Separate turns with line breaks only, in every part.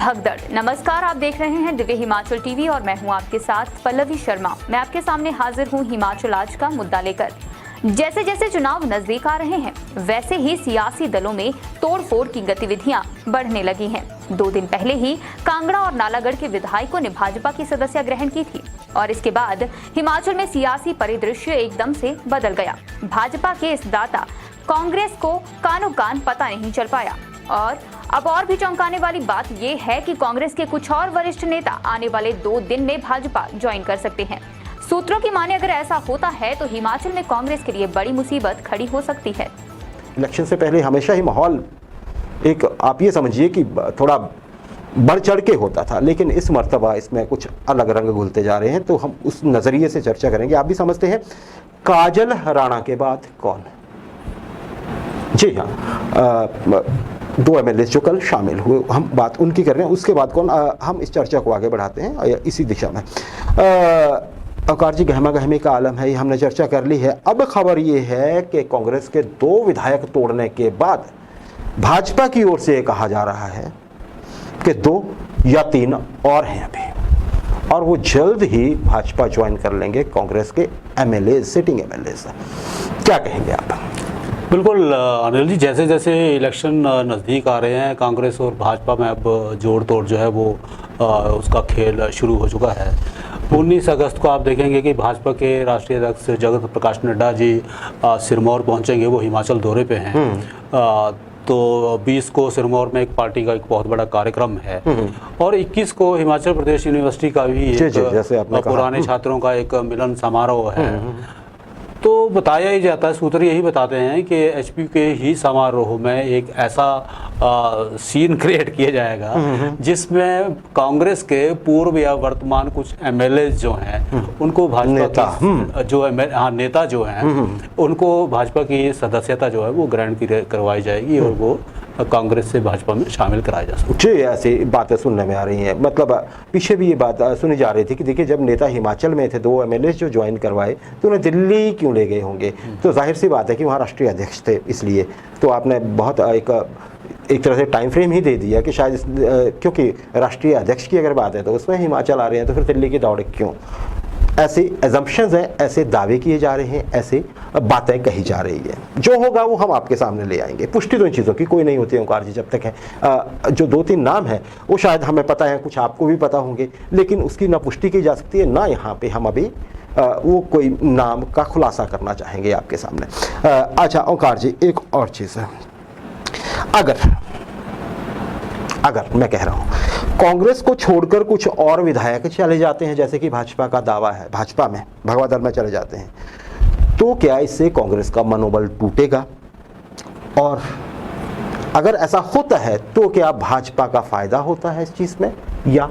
भगदड़। नमस्कार, आप देख रहे हैं दिव्य हिमाचल टीवी और मैं हूं आपके साथ पल्लवी शर्मा। मैं आपके सामने हाजिर हूं हिमाचल आज का मुद्दा लेकर। जैसे जैसे चुनाव नजदीक आ रहे हैं वैसे ही सियासी दलों में तोड़फोड़ की गतिविधियां बढ़ने लगी हैं। 2 दिन पहले ही कांगड़ा और नालागढ़ के विधायकों ने भाजपा की सदस्यता ग्रहण की थी और इसके बाद हिमाचल में सियासी परिदृश्य एकदम से बदल गया। भाजपा के इस दाता कांग्रेस को कानो कान पता नहीं चल पाया और अब और भी चौंकाने वाली बात ये है कि कांग्रेस के कुछ और वरिष्ठ नेता आने वाले 2 दिन में भाजपा ज्वाइन कर सकते हैं। सूत्रों की माने अगर ऐसा होता है तो हिमाचल में कांग्रेस के लिए बड़ी मुसीबत खड़ी हो सकती है।
इलेक्शन से पहले हमेशा ही माहौल एक आप ये समझिए कि थोड़ा बढ़ चढ़ के होता था, लेकिन इस मर्तबा इसमें कुछ अलग रंग घुलते जा रहे हैं, तो हम उस नज़रिए से चर्चा करेंगे। आप भी समझते हैं काजल राणा के बाद कौन? जी हाँ, 2 MLA जो कल शामिल हुए, हम बात उनकी कर रहे हैं। उसके बाद कौन? हम इस चर्चा को आगे बढ़ाते हैं इसी दिशा में। अवकार जी, गहमा गहमी का आलम है, ये हमने चर्चा कर ली है। अब खबर ये है कि कांग्रेस के 2 विधायक तोड़ने के बाद भाजपा की ओर से कहा जा रहा है कि 2 या 3 और हैं अभी, और वो जल्द ही भाजपा ज्वाइन कर लेंगे कांग्रेस के MLA, सिटिंग MLA। क्या कहेंगे आप?
बिल्कुल अनिल जी, जैसे जैसे इलेक्शन नज़दीक आ रहे हैं कांग्रेस और भाजपा में अब जोड़ तोड़ जो है वो उसका खेल शुरू हो चुका है। 19 अगस्त को आप देखेंगे कि भाजपा के राष्ट्रीय अध्यक्ष जगत प्रकाश नड्डा जी सिरमौर पहुंचेंगे, वो हिमाचल दौरे पे हैं। तो 20 को सिरमौर में एक पार्टी का एक बहुत बड़ा कार्यक्रम है और 21 को हिमाचल प्रदेश यूनिवर्सिटी का भी एक पुराने छात्रों का एक मिलन समारोह है। तो बताया ही जाता है, सूत्र यही बताते हैं कि HP के ही समारोह में एक ऐसा सीन क्रिएट किया जाएगा जिसमें कांग्रेस के पूर्व या वर्तमान कुछ MLA जो हैं उनको भाजपा की जो नेता जो हैं उनको भाजपा की सदस्यता जो है वो ग्रहण करवाई जाएगी और वो कांग्रेस से भाजपा में शामिल कराया जा सकता है।
जी, ऐसी बातें सुनने में आ रही हैं। मतलब पीछे भी ये बात सुनी जा रही थी कि देखिए, जब नेता हिमाचल में थे 2 MLA जो ज्वाइन करवाए तो उन्हें दिल्ली क्यों ले गए होंगे? तो जाहिर सी बात है कि वहाँ राष्ट्रीय अध्यक्ष थे, इसलिए तो आपने बहुत एक तरह से टाइम फ्रेम ही दे दिया कि शायद क्योंकि राष्ट्रीय अध्यक्ष की अगर बात है तो उसमें हिमाचल आ रहे हैं, तो फिर दिल्ली की दौड़ क्यों? ऐसे एजम्पशंस हैं, ऐसे दावे किए जा रहे हैं, ऐसे बातें कही जा रही है। जो होगा वो हम आपके सामने ले आएंगे। पुष्टि तो इन चीज़ों की कोई नहीं होती है ओंकार जी, जब तक है जो 2-3 नाम है वो शायद हमें पता है, कुछ आपको भी पता होंगे, लेकिन उसकी ना पुष्टि की जा सकती है ना यहाँ पे हम अभी वो कोई नाम का खुलासा करना चाहेंगे आपके सामने। अच्छा ओंकार जी, एक और चीज़ है, अगर मैं कह रहा हूँ कांग्रेस को छोड़कर कुछ और विधायक चले जाते हैं, जैसे कि भाजपा का दावा है, भाजपा में भगवा दल में चले जाते हैं, तो क्या इससे कांग्रेस का मनोबल टूटेगा? और अगर ऐसा होता है तो क्या भाजपा का फायदा होता है इस चीज में या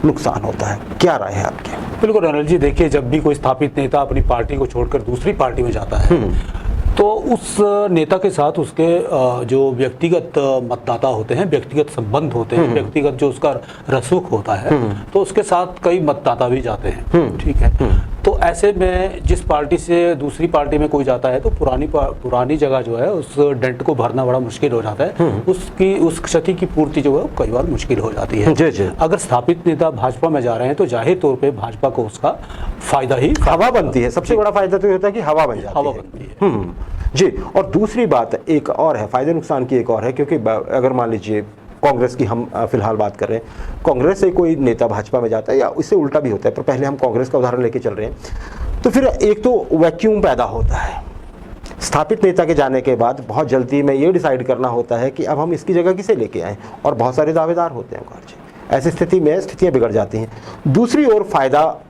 नुकसान होता है? क्या राय है आपकी?
बिल्कुल अनिल जी, देखिए, जब भी कोई स्थापित नेता अपनी पार्टी को छोड़कर दूसरी पार्टी में जाता है तो उस नेता के साथ उसके जो व्यक्तिगत मतदाता होते हैं, व्यक्तिगत संबंध होते हैं, व्यक्तिगत जो उसका रसूख होता है, तो उसके साथ कई मतदाता भी जाते हैं। ठीक है, तो ऐसे में जिस पार्टी से दूसरी पार्टी में कोई जाता है तो पुरानी जगह जो है उस डेंट को भरना बड़ा मुश्किल हो जाता है, उस क्षति की पूर्ति जो है कई बार मुश्किल हो जाती है। अगर स्थापित नेता भाजपा में जा रहे हैं तो जाहिर तौर पर भाजपा को उसका फायदा ही
हवा बनती है। सबसे बड़ा फायदा तो ये होता है कि हवा बन जाती है। जी, और दूसरी बात एक और है, फायदे नुकसान की एक और है, क्योंकि अगर मान लीजिए कांग्रेस की हम फिलहाल बात कर रहे हैं, कांग्रेस से कोई नेता भाजपा में जाता है या इससे उल्टा भी होता है, पर पहले हम कांग्रेस का उदाहरण लेके चल रहे हैं, तो फिर एक तो वैक्यूम पैदा होता है। स्थापित नेता के जाने के बाद बहुत जल्दी में ये डिसाइड करना होता है कि अब हम इसकी जगह किसे लेके आएँ, और बहुत सारे दावेदार होते हैं ओंकार जी। ऐसी स्थिति में स्थितियाँ बिगड़ जाती हैं। दूसरी ओर फायदा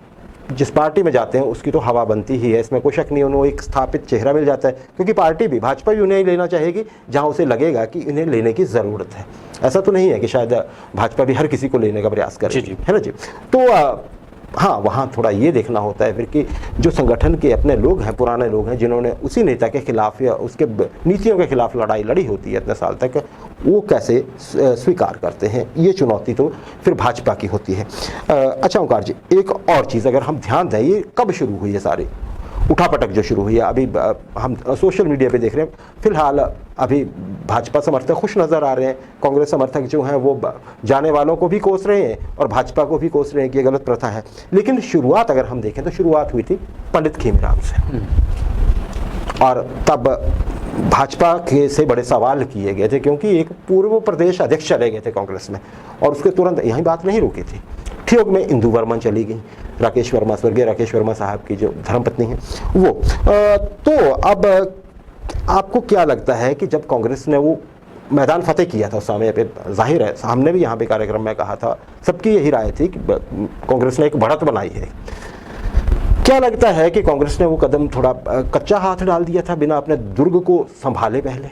जिस पार्टी में जाते हैं उसकी तो हवा बनती ही है, इसमें कोई शक नहीं। उन्हें एक स्थापित चेहरा मिल जाता है, क्योंकि पार्टी भी, भाजपा भी उन्हें लेना चाहेगी जहां उसे लगेगा कि इन्हें लेने की ज़रूरत है। ऐसा तो नहीं है कि शायद भाजपा भी हर किसी को लेने का प्रयास करे, है ना जी। तो हाँ, वहाँ थोड़ा ये देखना होता है फिर कि जो संगठन के अपने लोग हैं, पुराने लोग हैं, जिन्होंने उसी नेता के खिलाफ या उसके नीतियों के खिलाफ लड़ाई लड़ी होती है इतने साल तक, वो कैसे स्वीकार करते हैं। ये चुनौती तो फिर भाजपा की होती है। अच्छा ओंकार जी, एक और चीज़ अगर हम ध्यान दें, ये कब शुरू हुई है सारी? उठापटक जो शुरू हुई है अभी हम सोशल मीडिया पे देख रहे हैं, फिलहाल अभी भाजपा समर्थक खुश नज़र आ रहे हैं, कांग्रेस समर्थक जो हैं वो जाने वालों को भी कोस रहे हैं और भाजपा को भी कोस रहे हैं कि ये गलत प्रथा है। लेकिन शुरुआत अगर हम देखें तो शुरुआत हुई थी पंडित खीमीराम से, और तब भाजपा के से बड़े सवाल किए गए थे क्योंकि एक पूर्व प्रदेश अध्यक्ष चले गए थे कांग्रेस में, और उसके तुरंत यही बात नहीं रुकी थी। ठियोग में इंदु वर्मन चली गई, राकेश वर्मा, स्वर्गीय राकेश वर्मा साहब की जो धर्मपत्नी है वो। तो अब आपको क्या लगता है कि जब कांग्रेस ने वो मैदान फतेह किया था उस समय पे, जाहिर है हमने भी यहाँ पे कार्यक्रम में कहा था, सबकी यही राय थी कि कांग्रेस ने एक बढ़त बनाई है, क्या लगता है कि कांग्रेस ने वो कदम थोड़ा कच्चा हाथ डाल दिया था बिना अपने दुर्ग को संभाले पहले?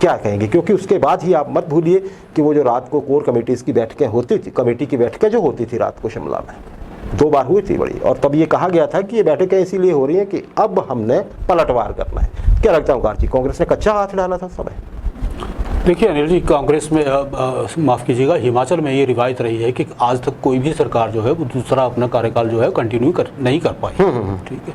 क्या कहेंगे? क्योंकि उसके बाद ही आप मत भूलिए कि वो जो रात को कोर कमेटीज़ की बैठकें होती थी, कमेटी की बैठकें जो होती थी रात को शिमला में 2 बार हुई थी बड़ी, और तब ये कहा गया था कि ये बैठकें इसीलिए हो रही हैं कि अब हमने पलटवार करना है। क्या लगता है ओंकार जी, कांग्रेस ने कच्चा हाथ डाला था समय?
देखिए अनिल जी, कांग्रेस में माफ़ कीजिएगा, हिमाचल में ये रिवायत रही है कि आज तक कोई भी सरकार जो है वो दूसरा अपना कार्यकाल जो है कंटिन्यू नहीं कर पाई। ठीक है,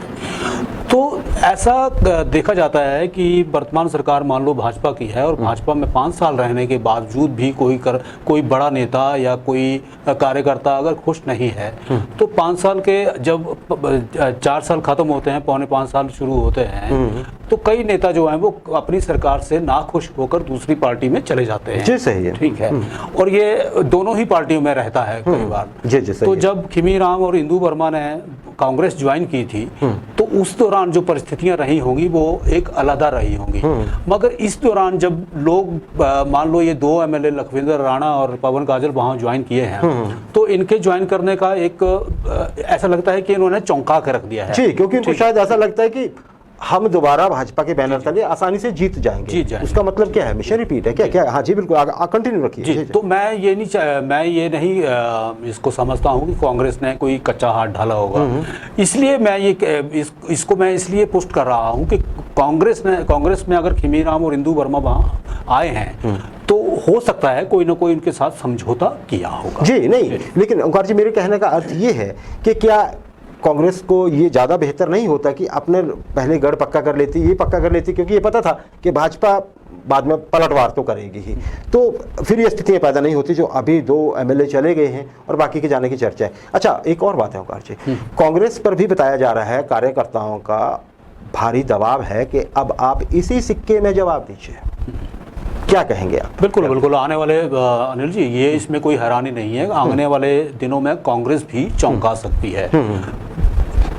तो ऐसा देखा जाता है कि वर्तमान सरकार मान लो भाजपा की है और भाजपा में 5 साल रहने के बावजूद भी कोई बड़ा नेता या कोई कार्यकर्ता अगर खुश नहीं है तो 5 साल के जब 4 साल खत्म होते हैं, पौने 5 साल शुरू होते हैं, तो कई नेता जो हैं वो अपनी सरकार से नाखुश होकर दूसरी पार्टी में चले जाते हैं।
जी सही है,
ठीक है, और ये दोनों ही पार्टियों में रहता है कई बार।
जी सही
तो
है।
जब खीमीराम और इंदु वर्मा ने कांग्रेस ज्वाइन की थी तो उस दौरान जो परिस्थितियां रही होंगी वो एक अलग रही होंगी, मगर इस दौरान जब लोग मान लो ये 2 एमएलए लखविंदर राणा और पवन काजल वहां ज्वाइन किए हैं तो इनके ज्वाइन करने का एक ऐसा लगता है कि इन्होंने चौंका के रख दिया है।
जी, क्योंकि इनको शायद ऐसा लगता है कि हम दोबारा भाजपा के बैनर तले आसानी से जीत जाएंगे। उसका मतलब क्या है? मिशन रिपीट है क्या? क्या? हाँ जी बिल्कुल, कंटिन्यू रखिए।
जी, तो मैं ये नहीं इसको समझता हूँ कि कांग्रेस ने कोई कच्चा हाथ डाला होगा, इसलिए मैं इसको मैं इसलिए पुष्ट कर रहा हूँ कि कांग्रेस में अगर खीमीराम और इंदु वर्मा वहाँ आए हैं तो हो सकता है कोई ना कोई उनके साथ समझौता किया होगा।
जी नहीं, लेकिन ओंकार जी मेरे कहने का अर्थ ये है कि क्या कांग्रेस को ये ज़्यादा बेहतर नहीं होता कि अपने पहले गढ़ पक्का कर लेती, ये पक्का कर लेती, क्योंकि ये पता था कि भाजपा बाद में पलटवार तो करेगी ही, तो फिर ये स्थितियाँ पैदा नहीं होती जो अभी 2 एमएलए चले गए हैं और बाकी के जाने की चर्चा है। अच्छा, एक और बात है ओंकार जी, कांग्रेस पर भी बताया जा रहा है कार्यकर्ताओं का भारी दबाव है कि अब आप इसी सिक्के में जवाब दीजिए, क्या कहेंगे आप?
बिल्कुल बिल्कुल, आने वाले अनिल जी ये इसमें कोई हैरानी नहीं है, आने वाले दिनों में कांग्रेस भी चौंका सकती है।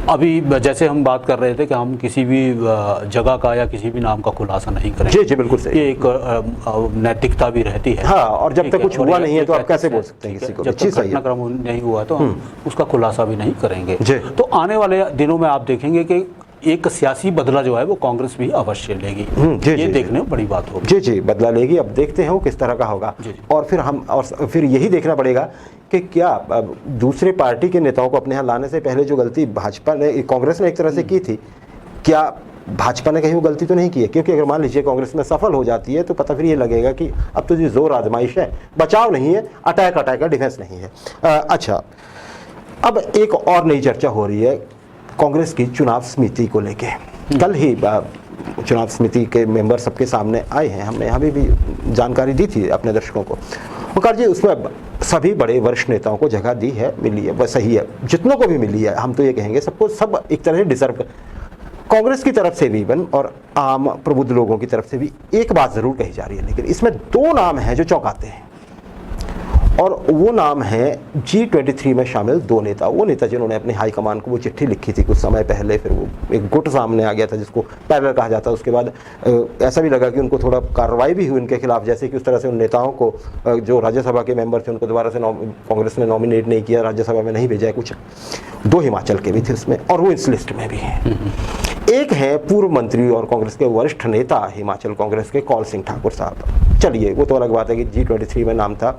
अभी जैसे हम बात कर रहे थे कि हम किसी भी जगह का या किसी भी नाम का खुलासा नहीं करेंगे।
जी बिल्कुल सही,
ये एक नैतिकता भी रहती है।
हाँ, और जब तक कुछ हुआ नहीं है तो आप कैसे बोल सकते हैं किसी को?
जब तक घटनाक्रम नहीं हुआ तो हम उसका खुलासा भी नहीं करेंगे। तो आने वाले दिनों में आप देखेंगे कि एक सियासी बदला जो है वो कांग्रेस भी अवश्य लेगी। ये देखने में बड़ी बात होगी।
जी जी, बदला लेगी। अब देखते हैं वो किस तरह का होगा। और फिर यही देखना पड़ेगा कि क्या दूसरे पार्टी के नेताओं को अपने यहाँ लाने से पहले जो गलती कांग्रेस ने एक तरह से की थी, क्या भाजपा ने कहीं वो गलती तो नहीं की है? क्योंकि अगर मान लीजिए कांग्रेस में सफल हो जाती है तो पता फिर ये लगेगा कि अब तो जी जोर आजमाइश है, बचाव नहीं है, अटैक है, डिफेंस नहीं है। अच्छा, अब एक और नई चर्चा हो रही है कांग्रेस की चुनाव समिति को लेके। कल ही चुनाव समिति के मेंबर सबके सामने आए हैं, हमने यहाँ भी जानकारी दी थी अपने दर्शकों को। ओंकार जी, उसमें सभी बड़े वरिष्ठ नेताओं को जगह दी है, मिली है, वह सही है, जितनों को भी मिली है, हम तो ये कहेंगे सबको सब एक तरह से डिजर्व, कांग्रेस की तरफ से भी और आम प्रबुद्ध लोगों की तरफ से भी एक बात जरूर कही जा रही है, लेकिन इसमें 2 नाम हैं जो चौंकाते हैं, और वो नाम है G23 में शामिल 2 नेता। वो नेता जिन्होंने अपने हाईकमान को वो चिट्ठी लिखी थी कुछ समय पहले, फिर वो एक गुट सामने आ गया था जिसको पैरेलल कहा जाता है। उसके बाद ऐसा भी लगा कि उनको थोड़ा कार्रवाई भी हुई उनके खिलाफ, जैसे कि उस तरह से उन नेताओं को जो राज्यसभा के मेंबर थे उनको दोबारा से कांग्रेस ने नॉमिनेट नहीं किया, राज्यसभा में नहीं भेजा। कुछ 2 हिमाचल के भी थे उसमें, और वो इस लिस्ट में भी हैं। एक है पूर्व मंत्री और कांग्रेस के वरिष्ठ नेता हिमाचल कांग्रेस के कौल सिंह ठाकुर साहब। चलिए, वो तो अलग बात है कि G23 में नाम था,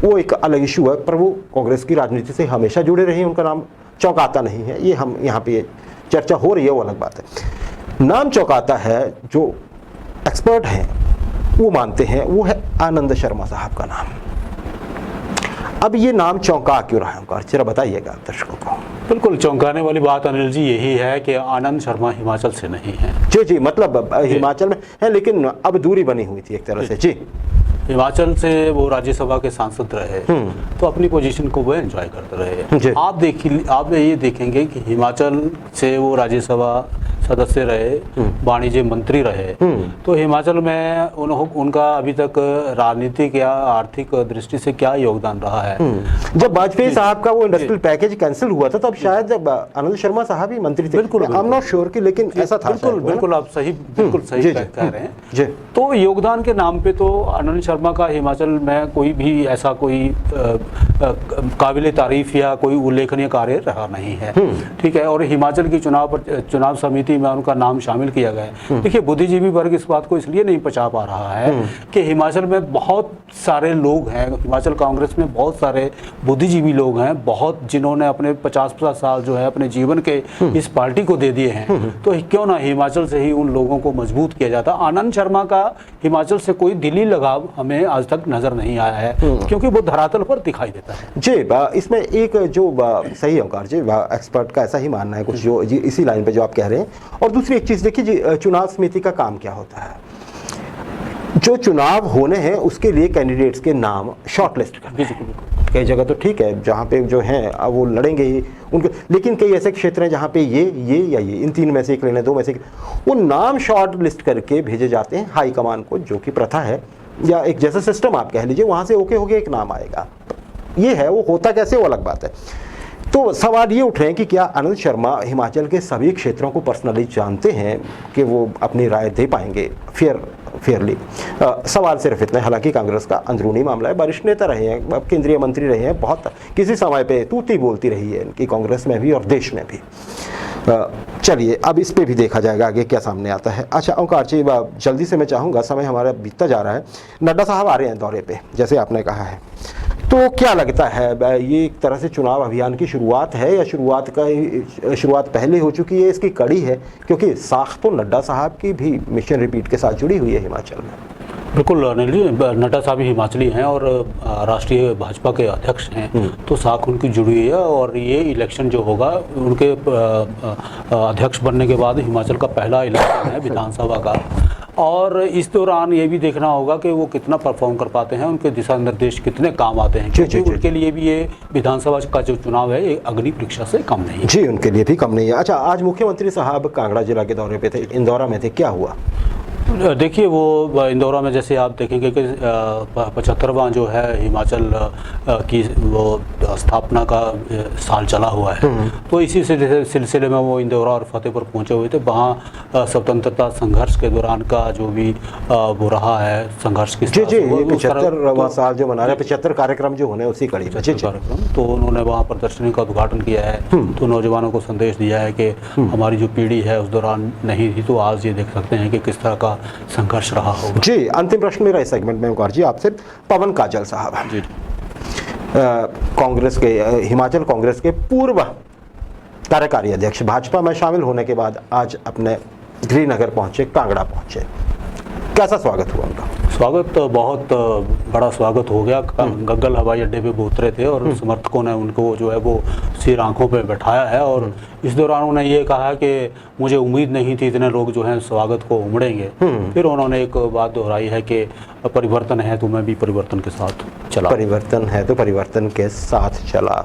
वो एक अलग इशू है, पर वो कांग्रेस की राजनीति से हमेशा जुड़े रहे हैं, उनका नाम चौंकाता नहीं है। ये हम यहाँ पे चर्चा हो रही है, वो अलग बात है। नाम चौंकाता है जो एक्सपर्ट हैं वो मानते हैं, वो है आनंद शर्मा साहब का नाम। अब ये नाम चौंका क्यों रहा है ओंकार, जरा बताइएगा दर्शकों को।
बिल्कुल चौंकाने वाली बात अनिल जी यही है कि आनंद शर्मा हिमाचल से नहीं है।
जी जी, मतलब हिमाचल में है लेकिन अब दूरी बनी हुई थी एक तरह से। जी,
हिमाचल से वो राज्यसभा के सांसद रहे तो अपनी पोजीशन को वो एंजॉय करते
जी।
रहे। आप ये देखेंगे कि हिमाचल से वो राज्यसभा सदस्य रहे, वाणिज्य मंत्री रहे, तो हिमाचल में उनका अभी तक राजनीतिक या आर्थिक दृष्टि से क्या योगदान रहा है।
जब वाजपेयी साहब का वो इंडस्ट्रियल पैकेज कैंसिल हुआ था तब शायद जब आनंद शर्मा साहब ही मंत्री थे।
बिल्कुल
आई एम नॉट श्योर कि, लेकिन ऐसा था।
बिल्कुल आप सही कह रहे हैं
जी।
तो योगदान के नाम पे तो आनंद शर्मा का हिमाचल में कोई भी ऐसा कोई काबिल तारीफ या कोई उल्लेखनीय कार्य रहा नहीं है। ठीक है, और हिमाचल की चुनाव समिति में उनका नाम शामिल किया गया है। देखिए, बुद्धिजीवी वर्ग इस बात को इसलिए नहीं पचा पा रहा है कि हिमाचल में बहुत सारे लोग हैं, हिमाचल कांग्रेस में बहुत सारे बुद्धिजीवी लोग हैं, बहुत जिन्होंने अपने 50-50 साल जो है अपने जीवन के इस पार्टी को दे दिए हैं। तो क्यों ना हिमाचल से ही उन लोगों को मजबूत किया जाता। आनंद शर्मा का हिमाचल से कोई दिली लगाव हमें आज तक नजर नहीं आया है, क्योंकि वो धरातल पर दिखाई देता है।
जी, इसमें एक जो सही है ओंकार जी, एक्सपर्ट का ऐसा ही मानना है कुछ जो इसी लाइन पे जो आप कह रहे हैं। और दूसरी एक चीज देखिए जी, चुनाव समिति का काम क्या होता है। जो चुनाव होने हैं उसके लिए कैंडिडेट्स के नाम शॉर्टलिस्ट करना है। कई जगह तो ठीक है जहाँ पे जो हैं अब वो लड़ेंगे ही उनके, लेकिन कई ऐसे क्षेत्र हैं जहाँ पे ये या ये इन तीन में से एक लेने, दो में से वो नाम शॉर्ट लिस्ट करके भेजे जाते हैं हाई कमान को, जो कि प्रथा है या एक जैसा सिस्टम आप कह लीजिए। वहाँ से ओके हो गया एक नाम आएगा, ये है। वो होता कैसे वो अलग बात है। तो सवाल ये उठ रहे हैं कि क्या आनंद शर्मा हिमाचल के सभी क्षेत्रों को पर्सनली जानते हैं कि वो अपनी राय दे पाएंगे फेयरली। सवाल सिर्फ इतना है, हालांकि कांग्रेस का अंदरूनी मामला है, वरिष्ठ नेता रहे हैं, केंद्रीय मंत्री रहे हैं, बहुत किसी समय पे तूती बोलती रही है इनकी कांग्रेस में भी और देश में भी। चलिए अब इस पे भी देखा जाएगा आगे क्या सामने आता है। अच्छा ओंकार जी, जल्दी से मैं चाहूँगा, समय हमारा बीतता जा रहा है। नड्डा साहब आ रहे हैं दौरे पे, जैसे आपने कहा है, तो क्या लगता है ये एक तरह से चुनाव अभियान की शुरुआत है या शुरुआत पहले हो चुकी है, इसकी कड़ी है? क्योंकि साख तो नड्डा साहब की भी मिशन रिपीट के साथ जुड़ी हुई है हिमाचल में।
बिल्कुल अनिल जी, नड्डा साहब हिमाचली हैं और राष्ट्रीय भाजपा के अध्यक्ष हैं, तो साख उनकी जुड़ी हुई है। और ये इलेक्शन जो होगा उनके अध्यक्ष बनने के बाद हिमाचल का पहला इलेक्शन है विधानसभा का। और इस दौरान ये भी देखना होगा कि वो कितना परफॉर्म कर पाते हैं, उनके दिशा निर्देश कितने काम आते हैं, क्योंकि उनके लिए भी ये विधानसभा का जो चुनाव है ये अग्नि परीक्षा से कम नहीं है।
जी, उनके लिए भी कम नहीं है। अच्छा, आज मुख्यमंत्री साहब कांगड़ा जिला के दौरे पे थे, इंदौरा में थे, क्या हुआ?
देखिए, वो इंदौरा में जैसे आप देखेंगे कि 75वां जो है हिमाचल की वो स्थापना का साल चला हुआ है, तो इसी सिलसिले में वो इंदौरा और फतेहपुर पहुंचे हुए थे। वहाँ स्वतंत्रता संघर्ष के दौरान का जो भी वो रहा है संघर्ष की,
जी 75वां साल जो मना रहे, 75 कार्यक्रम जो होने उसी कड़ी में
कार्यक्रम, तो उन्होंने वहाँ प्रदर्शनी का उद्घाटन किया है। तो नौजवानों को संदेश दिया है कि हमारी जो पीढ़ी है उस दौरान नहीं थी, तो आज ये देख सकते हैं कि किस तरह का संघर्ष रहा होगा।
जी, अंतिम प्रश्न मेरा इस सेगमेंट में ओंकार जी आपसे, पवन काजल साहब जी, कांग्रेस के हिमाचल कांग्रेस के पूर्व कार्यकारी अध्यक्ष, भाजपा में शामिल होने के बाद आज अपने गृहनगर पहुंचे, कांगड़ा पहुंचे, कैसा स्वागत हुआ उनका?
स्वागत बहुत बड़ा स्वागत हो गया। गग्गल हवाई अड्डे पे वो उतरे थे और समर्थकों ने उनको जो है वो सिर आंखों पे बैठाया है। और इस दौरान उन्होंने ये कहा कि मुझे उम्मीद नहीं थी इतने लोग जो हैं स्वागत को उमड़ेंगे। फिर उन्होंने एक बात दोहराई है कि परिवर्तन है तो मैं भी परिवर्तन के साथ चला।
परिवर्तन है तो परिवर्तन के साथ चला।